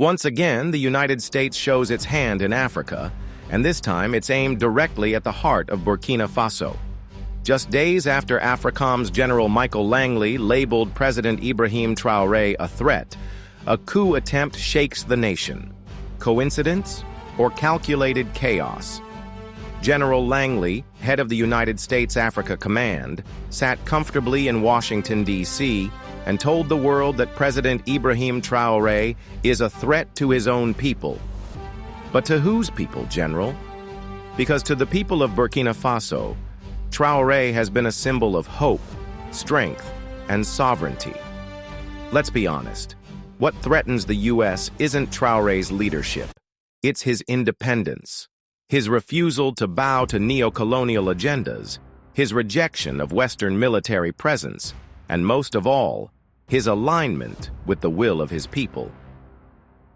Once again, the United States shows its hand in Africa, and this time it's aimed directly at the heart of Burkina Faso. Just days after AFRICOM's General Michael Langley labeled President Ibrahim Traoré a threat, a coup attempt shakes the nation. Coincidence or calculated chaos? General Langley, head of the United States Africa Command, sat comfortably in Washington, D.C., and told the world that President Ibrahim Traoré is a threat to his own people. But to whose people, General? Because to the people of Burkina Faso, Traoré has been a symbol of hope, strength, and sovereignty. Let's be honest. What threatens the U.S. isn't Traoré's leadership. It's his independence, his refusal to bow to neocolonial agendas, his rejection of Western military presence, and most of all, his alignment with the will of his people.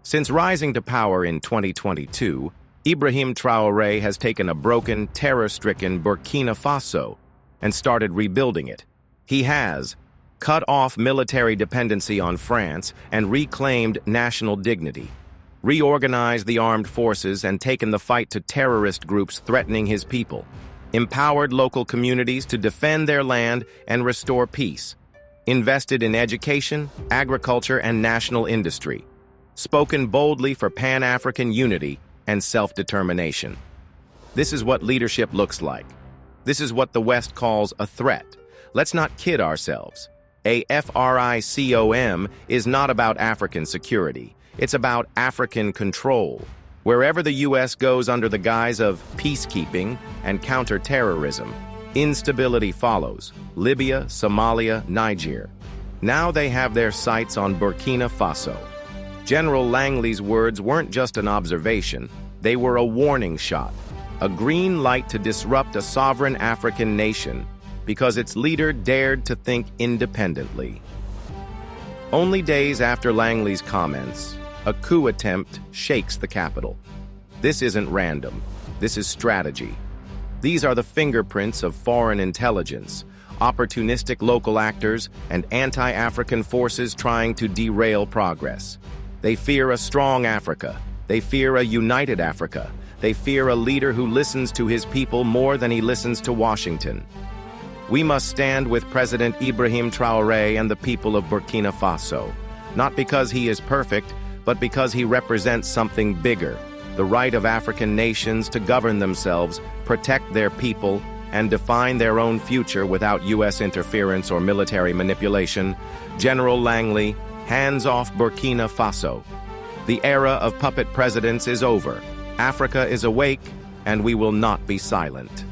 Since rising to power in 2022, Ibrahim Traoré has taken a broken, terror-stricken Burkina Faso and started rebuilding it. He has cut off military dependency on France and reclaimed national dignity, reorganized the armed forces and taken the fight to terrorist groups threatening his people, empowered local communities to defend their land and restore peace, invested in education, agriculture, and national industry, spoken boldly for Pan-African unity and self-determination. This is what leadership looks like. This is what the West calls a threat. Let's not kid ourselves. AFRICOM is not about African security. It's about African control. Wherever the U.S. goes under the guise of peacekeeping and counter-terrorism, instability follows. Libya, Somalia, Niger. Now they have their sights on Burkina Faso. General Langley's words weren't just an observation, they were a warning shot, a green light to disrupt a sovereign African nation because its leader dared to think independently. Only days after Langley's comments, a coup attempt shakes the capital. This isn't random, this is strategy. These are the fingerprints of foreign intelligence, opportunistic local actors, and anti-African forces trying to derail progress. They fear a strong Africa. They fear a united Africa. They fear a leader who listens to his people more than he listens to Washington. We must stand with President Ibrahim Traoré and the people of Burkina Faso, not because he is perfect, but because he represents something bigger, the right of African nations to govern themselves, protect their people, and define their own future without U.S. interference or military manipulation. General Langley, hands off Burkina Faso. The era of puppet presidents is over. Africa is awake, and we will not be silent.